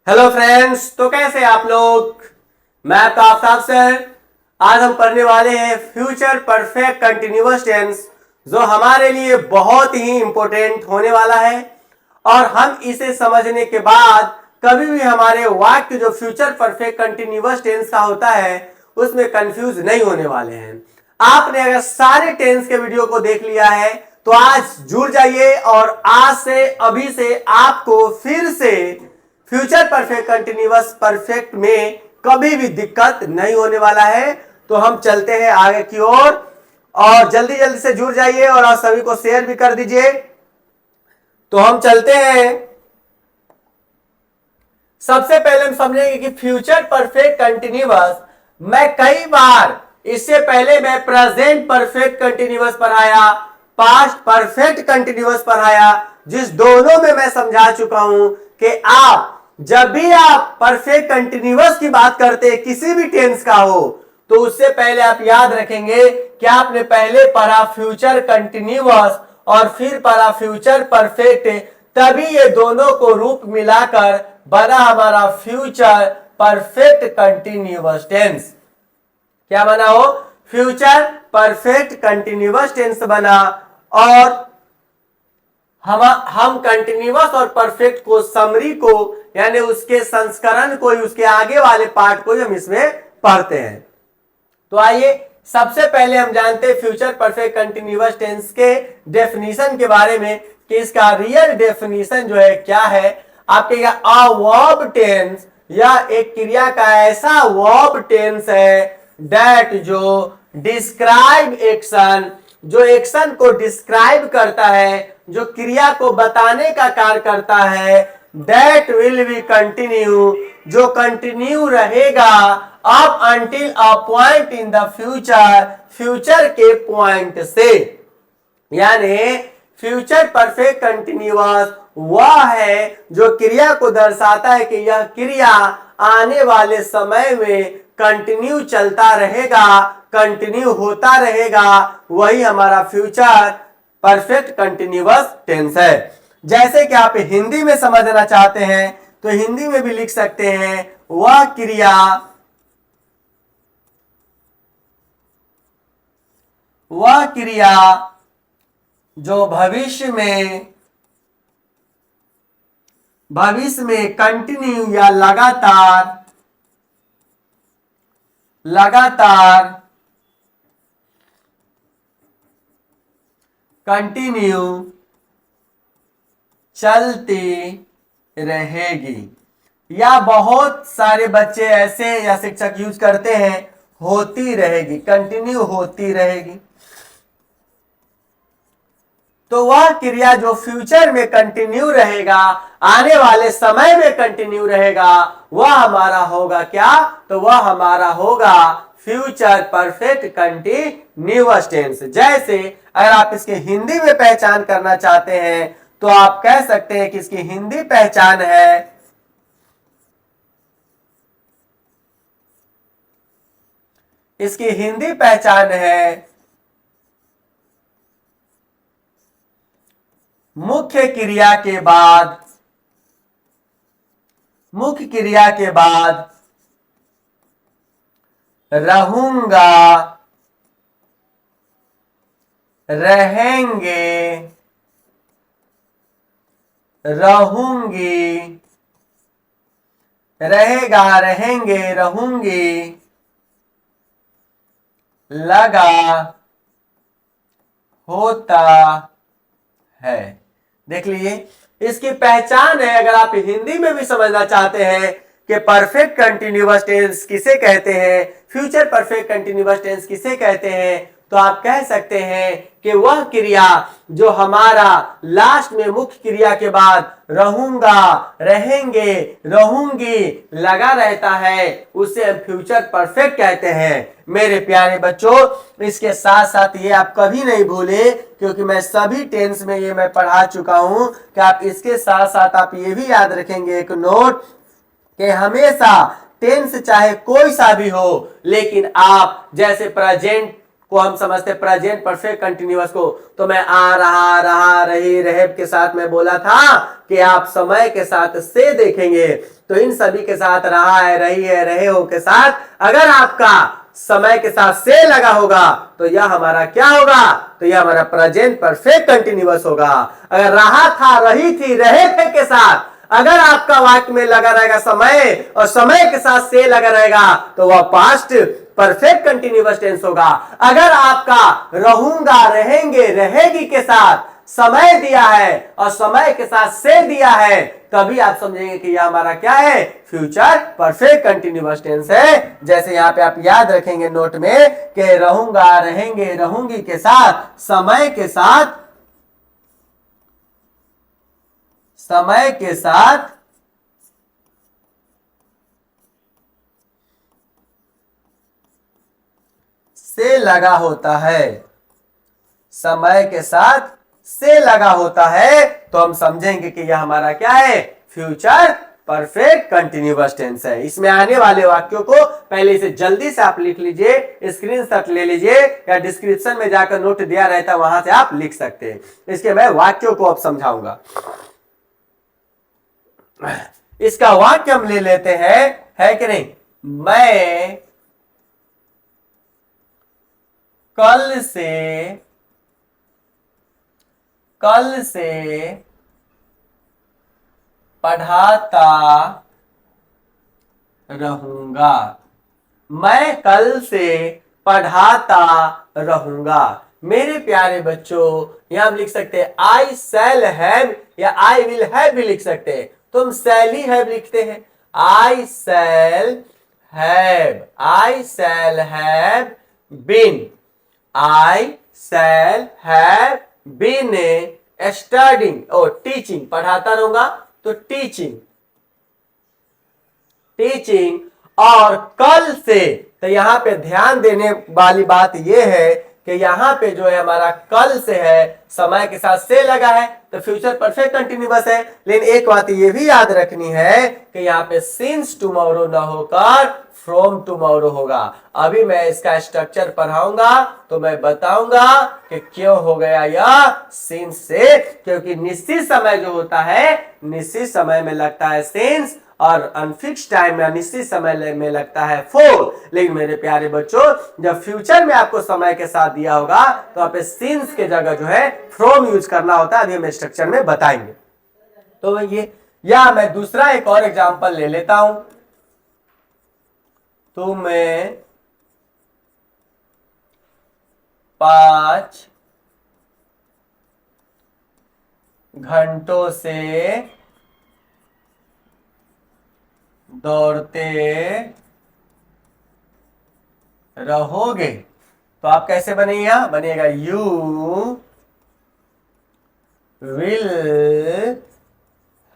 Hello friends, तो कैसे आप लोग। मैं आपका आफ्ताब सर। आज हम पढ़ने वाले हैं फ्यूचर परफेक्ट कंटिन्यूअस टेंस, जो हमारे लिए बहुत ही इंपॉर्टेंट होने वाला है। और हम इसे समझने के बाद कभी भी हमारे वाक्य जो फ्यूचर परफेक्ट कंटिन्यूअस टेंस का होता है उसमें कंफ्यूज नहीं होने वाले हैं। आपने अगर सारे टेंस के वीडियो को देख लिया है तो आज जुड़ जाइए और आज से अभी से आपको फिर से फ्यूचर परफेक्ट कंटिन्यूअस परफेक्ट में कभी भी दिक्कत नहीं होने वाला है। तो हम चलते हैं आगे की ओर और जल्दी जल्दी से जुड़ जाइए और आप सभी को शेयर भी कर दीजिए। तो हम चलते हैं। सबसे पहले हम समझेंगे कि फ्यूचर परफेक्ट कंटिन्यूअस, मैं कई बार इससे पहले मैं प्रेजेंट परफेक्ट कंटिन्यूअस पढ़ाया, पास्ट परफेक्ट कंटिन्यूअस पढ़ाया, जिस दोनों में मैं समझा चुका हूं कि आप जब भी आप परफेक्ट कंटिन्यूअस की बात करते हैं किसी भी टेंस का हो तो उससे पहले आप याद रखेंगे कि आपने पहले पढ़ा फ्यूचर कंटिन्यूअस और फिर पढ़ा फ्यूचर परफेक्ट, तभी ये दोनों को रूप मिलाकर बना हमारा फ्यूचर परफेक्ट कंटिन्यूअस टेंस। क्या बना हो? फ्यूचर परफेक्ट कंटिन्यूअस टेंस बना। और हम कंटिन्यूअस और परफेक्ट को समरी को यानी उसके संस्करण को, उसके आगे वाले पार्ट को हम इसमें पढ़ते हैं। तो आइए सबसे पहले हम जानते हैं फ्यूचर परफेक्ट कंटिन्यूअस टेंस के डेफिनेशन के बारे में कि इसका रियल डेफिनेशन जो है क्या है। आपके अ वर्ब टेंस या एक क्रिया का ऐसा वर्ब टेंस है दैट जो डिस्क्राइब एक्शन, जो एक्शन को डिस्क्राइब करता है, जो क्रिया को बताने का कार्य करता है, दैट विल बी कंटिन्यू, जो कंटिन्यू रहेगा up until a point in the future, future के पॉइंट से। यानी फ्यूचर परफेक्ट कंटिन्यूअस वह है जो क्रिया को दर्शाता है कि यह क्रिया आने वाले समय में कंटिन्यू चलता रहेगा, कंटिन्यू होता रहेगा, वही हमारा फ्यूचर परफेक्ट कंटिन्यूअस टेंस है। जैसे कि आप हिंदी में समझना चाहते हैं तो हिंदी में भी लिख सकते हैं वह क्रिया जो भविष्य में कंटिन्यू या लगातार कंटिन्यू चलती रहेगी। या बहुत सारे बच्चे ऐसे या शिक्षक यूज करते हैं होती रहेगी, कंटिन्यू होती रहेगी। तो वह क्रिया जो फ्यूचर में कंटिन्यू रहेगा, आने वाले समय में कंटिन्यू रहेगा, वह हमारा होगा क्या? तो वह हमारा होगा फ्यूचर परफेक्ट कंटिन्यूअस टेंस। जैसे अगर आप इसके हिंदी में पहचान करना चाहते हैं तो आप कह सकते हैं कि इसकी हिंदी पहचान है मुख्य क्रिया के बाद रहूंगा, रहेंगे, रहूंगी, रहेगा, रहेंगे, रहूंगी, लगा, होता है। देख लीजिए इसकी पहचान है। अगर आप हिंदी में भी समझना चाहते हैं कि परफेक्ट कंटिन्यूअस टेंस किसे कहते हैं, फ्यूचर परफेक्ट कंटिन्यूअस टेंस किसे कहते हैं, तो आप कह सकते हैं कि वह क्रिया जो हमारा लास्ट में मुख्य क्रिया के बाद रहूंगा, रहेंगे, रहूंगी लगा रहता है, उसे हम फ्यूचर परफेक्ट कहते हैं। मेरे प्यारे बच्चों, इसके साथ साथ ये आप कभी नहीं भूले, क्योंकि मैं सभी टेंस में ये मैं पढ़ा चुका हूं कि आप इसके साथ साथ आप ये भी याद रखेंगे एक नोट कि हमेशा टेंस चाहे कोई सा भी हो, लेकिन आप जैसे प्रेजेंट को हम समझते प्रेजेंट परफेक्ट कंटिन्यूअस को। तो मैं आ रहा, रहा, रही, रहे के साथ मैं बोला था कि आप समय के साथ से देखेंगे, तो इन सभी के साथ रहा है, रही है, रहे हो के साथ अगर आपका समय के साथ से लगा होगा तो यह हमारा क्या होगा, तो यह हमारा प्रेजेंट परफेक्ट कंटिन्यूअस होगा। अगर रहा था, रही थी, रहे थे के साथ अगर आपका वाक्य में लगा रहेगा समय और समय के साथ से लगा रहेगा तो वह पास्ट परफेक्ट कंटिन्यूअस टेंस होगा। अगर आपका रहूंगा, रहेंगे, रहेगी के साथ समय दिया है और समय के साथ से दिया है तभी आप समझेंगे कि यह हमारा क्या है, फ्यूचर परफेक्ट कंटिन्यूअस टेंस है। जैसे यहां पे आप याद रखेंगे नोट में कि रहूंगा, रहेंगे, रहूंगी के साथ समय के साथ से लगा होता है, समय के साथ से लगा होता है तो हम समझेंगे कि यह हमारा क्या है, फ्यूचर परफेक्ट कंटिन्यूअस टेंस है। इसमें आने वाले वाक्यों को पहले इसे जल्दी से आप लिख लीजिए, स्क्रीनशॉट ले लीजिए या डिस्क्रिप्शन में जाकर नोट दिया रहता है वहां से आप लिख सकते हैं। इसके मैं वाक्यों को अब समझाऊंगा। इसका वाक्य हम ले लेते हैं, है कि नहीं, मैं कल से पढ़ाता रहूंगा। मैं कल से पढ़ाता रहूंगा। मेरे प्यारे बच्चों यहां हम लिख सकते हैं आई शैल हैव या आई विल हैव भी लिख सकते हैं। तो हम शैल ही हैव लिखते हैं, I shall have been, I shall have been studying और टीचिंग, पढ़ाता रहूंगा तो टीचिंग और कल से। तो यहां पे ध्यान देने वाली बात यह है कि यहां पे जो है हमारा कल से है, समय के साथ से लगा है तो फ्यूचर परफेक्ट कंटिन्यूअस है। लेकिन एक बात ये भी याद रखनी है कि यहाँ पे सिंस टुमारो ना होकर फ्रॉम टुमारो होगा। अभी मैं इसका स्ट्रक्चर पढ़ाऊंगा तो मैं बताऊंगा कि क्यों हो गया यह सिंस से, क्योंकि निश्चित समय जो होता है निश्चित समय में लगता है सिंस और अनफिक्स टाइम में अनिश्चित समय में लगता है फॉर। लेकिन मेरे प्यारे बच्चों जब फ्यूचर में आपको समय के साथ दिया होगा तो आप सिंस के जगह जो है फ्रॉम यूज करना होता है। अभी हम स्ट्रक्चर में बताएंगे। तो ये या मैं दूसरा एक और एग्जांपल ले लेता हूं। तो मैं 5 घंटों से दौड़ते रहोगे। तो आप कैसे बनेगा, बनेगा you will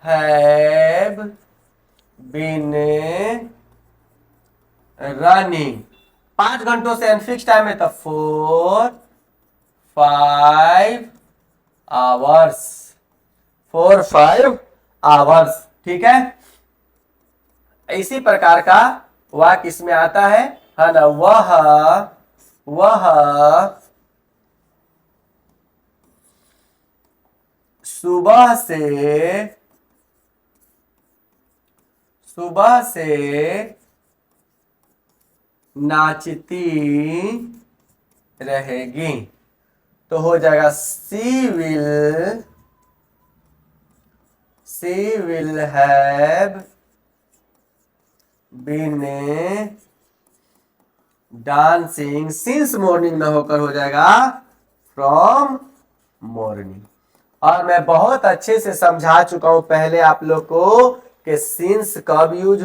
have been running. 5 घंटों से अनफिक्स टाइम है तो 4-5 आवर्स। ठीक है, इसी प्रकार का वाक्य इसमें आता है ना, वह सुबह से नाचती रहेगी। तो हो जाएगा she will have been dancing since morning ना होकर हो जाएगा फ्रॉम मॉर्निंग। और मैं बहुत अच्छे से समझा चुका हूं पहले आप लोग को कि सिंस कब यूज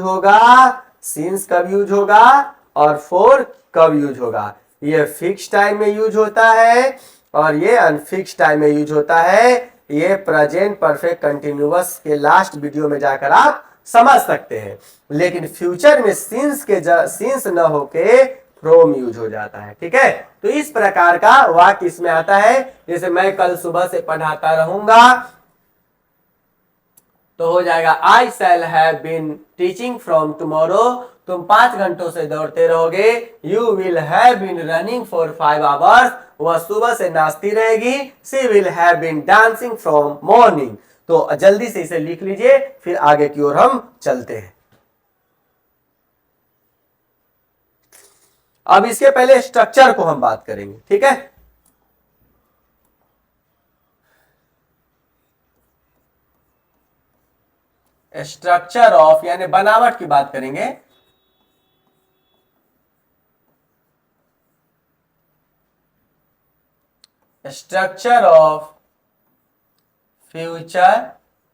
होगा और फॉर कब यूज होगा। ये फिक्स टाइम में यूज होता है और ये अनफिक्स टाइम में यूज होता है। ये प्रेजेंट परफेक्ट कंटिन्यूअस के लास्ट वीडियो में जाकर आप समझ सकते हैं। लेकिन फ्यूचर में सिंस न होके फ्रॉम यूज हो जाता है। ठीक है, तो इस प्रकार का वाक्य इसमें आता है। जैसे मैं कल सुबह से पढ़ाता रहूंगा, तो हो जाएगा I shall have been teaching from tomorrow, तुम 5 घंटों से दौड़ते रहोगे। You will have been running for 5 hours, वह सुबह से नाचती रहेगी। She will have been dancing from morning. तो जल्दी से इसे लिख लीजिए, फिर आगे की ओर हम चलते हैं। अब इसके पहले स्ट्रक्चर को हम बात करेंगे, ठीक है। स्ट्रक्चर ऑफ यानी बनावट की बात करेंगे। Structure of future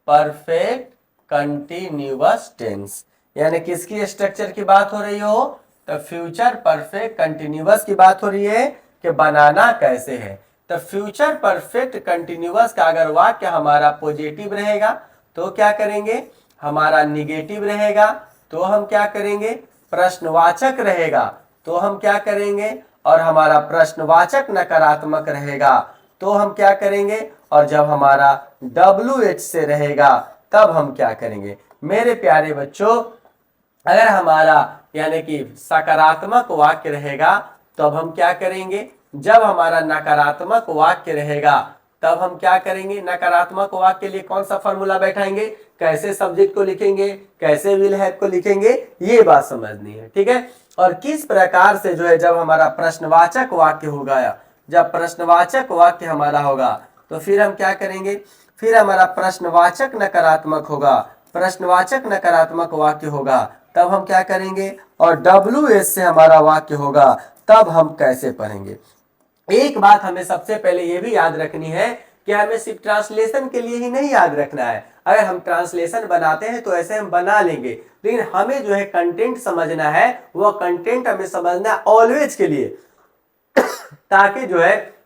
perfect continuous tense, यानी किसकी स्ट्रक्चर की बात हो रही हो, तो फ्यूचर परफेक्ट कंटिन्यूअस की बात हो रही है कि बनाना कैसे है। तो फ्यूचर परफेक्ट कंटिन्यूअस का अगर वाक्य हमारा पॉजिटिव रहेगा तो क्या करेंगे, हमारा निगेटिव रहेगा तो हम क्या करेंगे, प्रश्नवाचक रहेगा तो हम क्या करेंगे, और हमारा प्रश्नवाचक नकारात्मक रहेगा तो हम क्या करेंगे, और जब हमारा WH से रहेगा तब हम क्या करेंगे। मेरे प्यारे बच्चों, अगर हमारा यानी कि सकारात्मक वाक्य रहेगा तब हम क्या करेंगे, जब हमारा नकारात्मक वाक्य रहेगा तब हम क्या करेंगे। नकारात्मक वाक्य के लिए कौन सा फॉर्मूला बैठाएंगे, कैसे सब्जेक्ट को लिखेंगे, कैसे विल हैव को लिखेंगे, ये बात समझनी है, ठीक है। और किस प्रकार से जो है जब हमारा प्रश्नवाचक वाक्य होगा, जब प्रश्नवाचक वाक्य हमारा होगा तो फिर हम क्या करेंगे, फिर हमारा प्रश्नवाचक नकारात्मक होगा, प्रश्नवाचक नकारात्मक वाक्य होगा तब हम क्या करेंगे, और WH से हमारा वाक्य होगा तब हम कैसे पढ़ेंगे। एक बात हमें सबसे पहले ये भी याद रखनी है कि हमें सिर्फ ट्रांसलेशन के लिए ही नहीं याद रखना है। अगर हम ट्रांसलेशन बनाते हैं तो ऐसे हम बना लेंगे, लेकिन हमें जो है कंटेंट समझना है, वो कंटेंट हमें समझना है ऑलवेज के लिए, ताकि जो है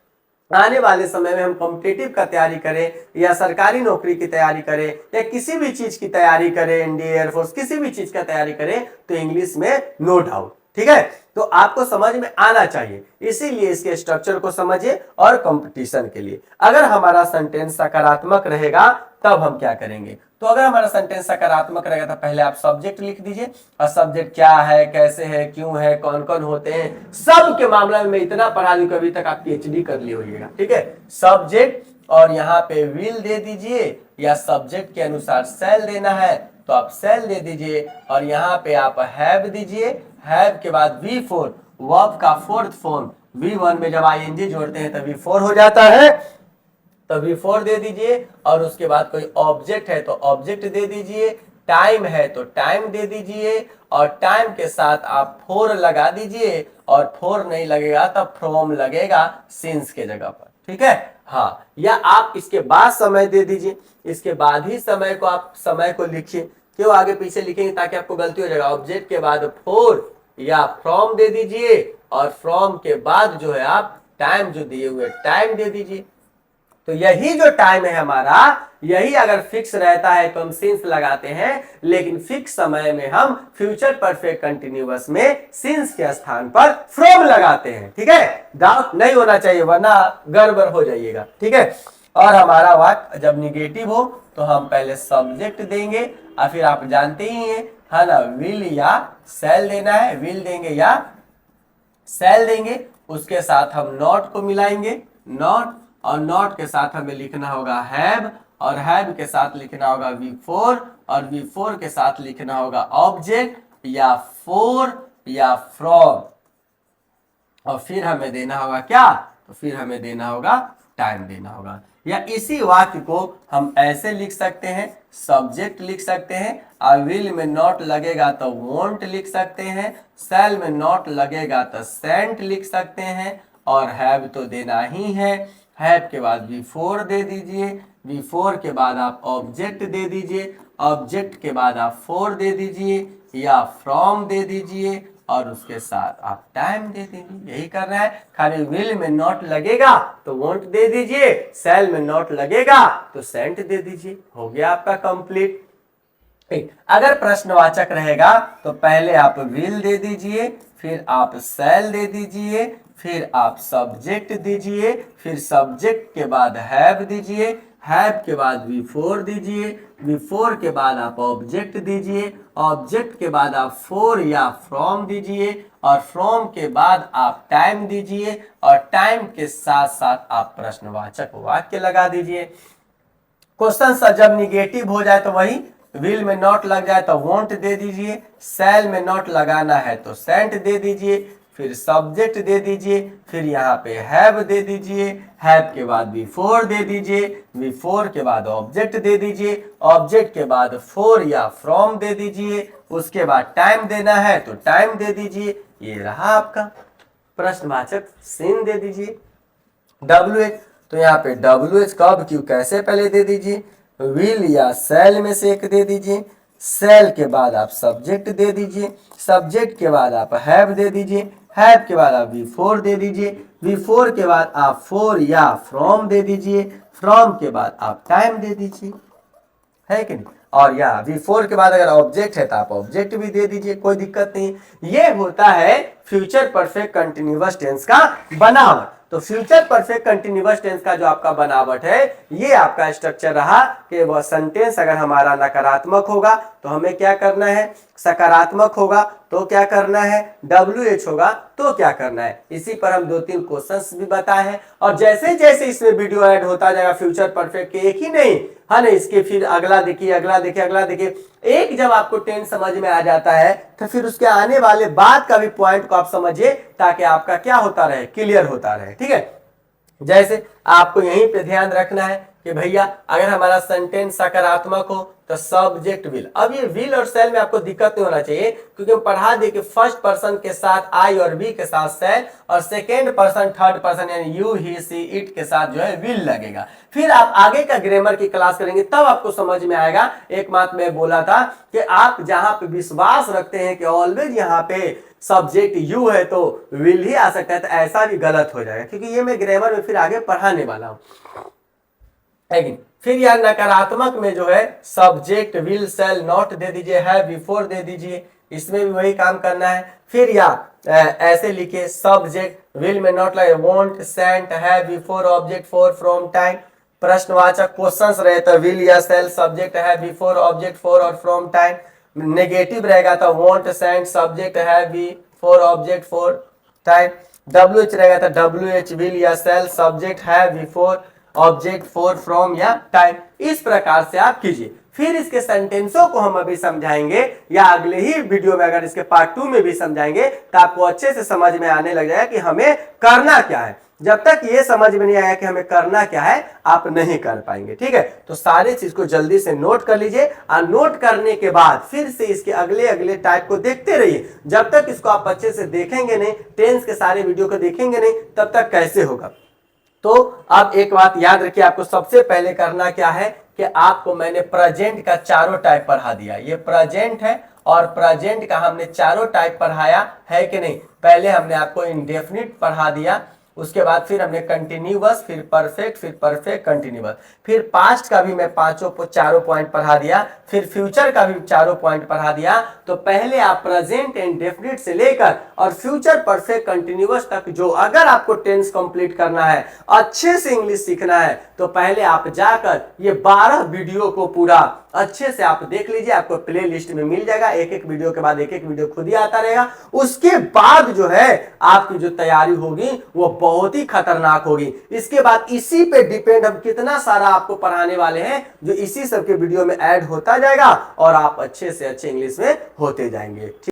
आने वाले समय में हम कॉम्पिटिटिव का तैयारी करें या सरकारी नौकरी की तैयारी करें या किसी भी चीज की तैयारी करें, इंडियन एयरफोर्स किसी भी चीज का तैयारी करें तो इंग्लिश में नो डाउट, ठीक है। तो आपको समझ में आना चाहिए, इसीलिए इसके स्ट्रक्चर को समझिए। और कंपटीशन के लिए अगर हमारा सेंटेंस सकारात्मक रहेगा तब हम क्या करेंगे, तो अगर हमारा सेंटेंस सकारात्मक रहेगा तो पहले आप सब्जेक्ट लिख दीजिए, और सब्जेक्ट क्या है, कैसे है, क्यों है, कौन कौन होते हैं, सब के मामले में मैं इतना पढ़ा दूं कि अभी तक आप PhD कर लिए होइएगा, ठीक है। सब्जेक्ट और यहाँ पे विल दे दीजिए, या सब्जेक्ट के अनुसार सेल देना है तो आप सेल दे दीजिए, और यहाँ पे आप हैव दीजिए। हैव के बाद V4 वर्ब का फोर्थ फॉर्म, V1 में जब ING जोड़ते हैं तब V4 हो जाता है, तो V4 दे दीजिए। और उसके बाद कोई ऑब्जेक्ट है तो ऑब्जेक्ट दे दीजिए, टाइम है तो टाइम दे दीजिए, और टाइम के साथ आप फोर लगा दीजिए, और फोर नहीं लगेगा तब फ्रॉम लगेगा सिंस के जगह पर, ठीक है। हाँ, या आप इसके बाद समय दे दीजिए, इसके बाद ही समय को आप समय को लिखिए, क्यों आगे पीछे लिखेंगे ताकि आपको गलती हो जाएगा। ऑब्जेक्ट के बाद फोर या फ्रॉम दे दीजिए, और फ्रॉम के बाद जो है आप टाइम जो दिए हुए टाइम दे दीजिए। तो यही जो टाइम है हमारा, यही अगर फिक्स रहता है तो हम सिंस लगाते हैं, लेकिन फिक्स समय में हम फ्यूचर परफेक्ट कंटिन्यूअस में सिंस के स्थान पर फ्रॉम लगाते हैं, ठीक है। डाउट नहीं होना चाहिए वरना गड़बड़ हो जाइएगा, ठीक है। और हमारा वाक्य जब निगेटिव हो तो हम पहले सब्जेक्ट देंगे, और फिर आप जानते ही हैं है ना, विल या सेल देना है, विल देंगे या सेल देंगे, उसके साथ हम नॉट को मिलाएंगे, नॉट, और नॉट के साथ हमें लिखना होगा हैव, और हैव के साथ लिखना होगा V4, और V4 के साथ लिखना होगा ऑब्जेक्ट या फोर या फ्रॉम, और फिर हमें देना होगा क्या, तो फिर हमें देना होगा टाइम देना होगा। या इसी वाक्य को हम ऐसे लिख सकते हैं, सब्जेक्ट लिख सकते हैं, और विल में नॉट लगेगा तो वोंट लिख सकते हैं, सेल में नॉट लगेगा तो सेंट लिख सकते हैं, और हैव तो देना ही है। हैव के बाद V4 दे दीजिए, V4 के बाद आप ऑब्जेक्ट दे दीजिए, ऑब्जेक्ट के बाद आप फोर दे दीजिए या फ्रॉम दे दीजिए, और उसके साथ आप टाइम दे दीजिए। यही करना है, खाली विल में नॉट लगेगा तो वोंट दे दीजिए, सेल में नॉट लगेगा तो सेंट दे दीजिए, हो गया आपका कंप्लीट। अगर प्रश्नवाचक रहेगा तो पहले आप विल दे दीजिए, फिर आप सेल दे दीजिए, फिर आप सब्जेक्ट दीजिए, फिर सब्जेक्ट के बाद हैव दीजिए, हैव के बाद V4 दीजिए, बिफोर के बाद आप ऑब्जेक्ट दीजिए, ऑब्जेक्ट के बाद आप फॉर या फ्रॉम दीजिए, और फ्रॉम के बाद आप टाइम दीजिए, और टाइम के साथ साथ आप प्रश्नवाचक वाक्य लगा दीजिए। क्वेश्चन जब निगेटिव हो जाए तो वही विल में नॉट लग जाए तो वॉन्ट दे दीजिए, सेल में नॉट लगाना है तो सेंट दे दीजिए, फिर सब्जेक्ट दे दीजिए, फिर यहाँ पे हैव दे दीजिए, हैव के बाद बिफोर दे दीजिए, बिफोर के बाद ऑब्जेक्ट दे दीजिए, ऑब्जेक्ट के बाद फॉर या फ्रॉम दे दीजिए, उसके बाद टाइम देना है तो टाइम दे दीजिए। ये रहा आपका प्रश्नवाचक सीन दे दीजिए। WH, तो यहाँ पे WH कब क्यों कैसे पहले दे दीजिए, विल या सेल में से एक दे दीजिए, सेल के बाद आप सब्जेक्ट दे दीजिए, सब्जेक्ट के बाद आप हैव दे दीजिए, हैव के बाद आप बिफोर दे दीजिए, बिफोर के बाद आप फॉर या फ्रॉम दे दीजिए, फ्रॉम के बाद आप टाइम दे दीजिए, है कि नहीं। और या बिफोर के बाद अगर ऑब्जेक्ट है तो आप ऑब्जेक्ट भी दे दीजिए, कोई दिक्कत नहीं। ये होता है फ्यूचर परफेक्ट कंटिन्यूअस टेंस का बनावट। तो फ्यूचर परफेक्ट कंटिन्यूअस टेंस का जो आपका बनावट है, ये आपका स्ट्रक्चर रहा कि वह सेंटेंस अगर हमारा नकारात्मक होगा तो हमें क्या करना है, सकारात्मक होगा तो क्या करना है, WH होगा तो क्या करना है। इसी पर हम 2-3 क्वेश्चंस भी बताए हैं, और जैसे जैसे इसमें वीडियो ऐड होता जाएगा फ्यूचर परफेक्ट के, एक ही नहीं है ना, इसके फिर अगला देखिए, अगला देखिए, अगला देखिए, एक जब आपको टेंस समझ में आ जाता है तो फिर उसके आने वाले बाद का भी पॉइंट को आप समझिए, ताकि आपका क्या होता रहे, क्लियर होता रहे। ठीक है, जैसे आपको यहीं पे ध्यान रखना है कि भैया अगर हमारा सेंटेंस सकारात्मक हो तो सब्जेक्ट विल। अब ये विल और सेल में आपको दिक्कत नहीं होना चाहिए, क्योंकि हम पढ़ा दे कि फर्स्ट पर्सन के साथ आई और बी के साथ सेल, और सेकेंड पर्सन थर्ड पर्सन यानी यू ही सी इट के साथ जो है विल लगेगा। फिर आप आगे का ग्रामर की क्लास करेंगे तब आपको समझ में आएगा। एक बात मैं बोला था कि आप जहां पे विश्वास रखते हैं कि ऑलवेज यहाँ पे सब्जेक्ट यू है तो विल ही आ सकता है, तो ऐसा भी गलत हो जाएगा, क्योंकि ये मैं ग्रामर में फिर आगे पढ़ाने वाला हूं। लेकिन फिर यार नकारात्मक में जो है सब्जेक्ट विल सेल नॉट दे दीजिए, है बिफोर दे दीजिए, इसमें भी वही काम करना है। फिर या ऐसे लिखिए सब्जेक्ट विल में नॉट लगे, वॉन्ट सेंट है before object for from time. प्रश्नवाचक क्वेश्चंस रहे तो विल या सेल सब्जेक्ट है बिफोर ऑब्जेक्ट फॉर और फ्रॉम टाइम। नेगेटिव रहेगा तो वॉन्ट सेंट सब्जेक्ट है before object for time. WH रहेगा तो WH विल या सेल सब्जेक्ट है बिफोर ऑब्जेक्ट फॉर फ्रॉम या टाइम। इस प्रकार से आप कीजिए। फिर इसके सेंटेंसों को हम अभी समझाएंगे, या अगले ही वीडियो में अगर इसके पार्ट 2 में भी समझाएंगे, तो आपको अच्छे से समझ में आने लग जाएगा कि हमें करना क्या है। जब तक ये समझ में नहीं आया कि हमें करना क्या है, आप नहीं कर पाएंगे। ठीक है, तो सारे चीज को जल्दी से नोट कर लीजिए, और नोट करने के बाद फिर से इसके अगले अगले टाइप को देखते रहिए। जब तक इसको आप अच्छे से देखेंगे नहीं, टेंस के सारे वीडियो को देखेंगे नहीं, तब तक कैसे होगा। तो अब एक बात याद रखिए, आपको सबसे पहले करना क्या है कि आपको मैंने प्रेजेंट का चारों टाइप पढ़ा दिया। ये प्रेजेंट है, और प्रेजेंट का हमने चारों टाइप पढ़ाया है कि नहीं। पहले हमने आपको इंडेफिनिट पढ़ा दिया, उसके बाद फिर हमने कंटिन्यूअस, फिर परफेक्ट कंटिन्यूअस, फिर पास्ट का भी मैं चारों पॉइंट पढ़ा दिया, फिर फ्यूचर का भी चारों पॉइंट पढ़ा दिया। तो पहले आप प्रेजेंट इंडेफिनिट से लेकर और फ्यूचर परफेक्ट कंटिन्यूअस तक जो अगर आपको टेंस कंप्लीट करना है, अच्छे से इंग्लिश सीखना है, तो पहले आप जाकर ये 12 वीडियो को पूरा अच्छे से आप देख लीजिए। आपको प्ले लिस्ट में मिल जाएगा, एक एक वीडियो के बाद एक एक वीडियो खुद ही आता रहेगा। उसके बाद जो है आपकी जो तैयारी होगी वो बहुत ही खतरनाक होगी। इसके बाद इसी पे डिपेंड हम कितना सारा आपको पढ़ाने वाले हैं, जो इसी सब के वीडियो में ऐड होता जाएगा, और आप अच्छे से अच्छे इंग्लिश में होते जाएंगे।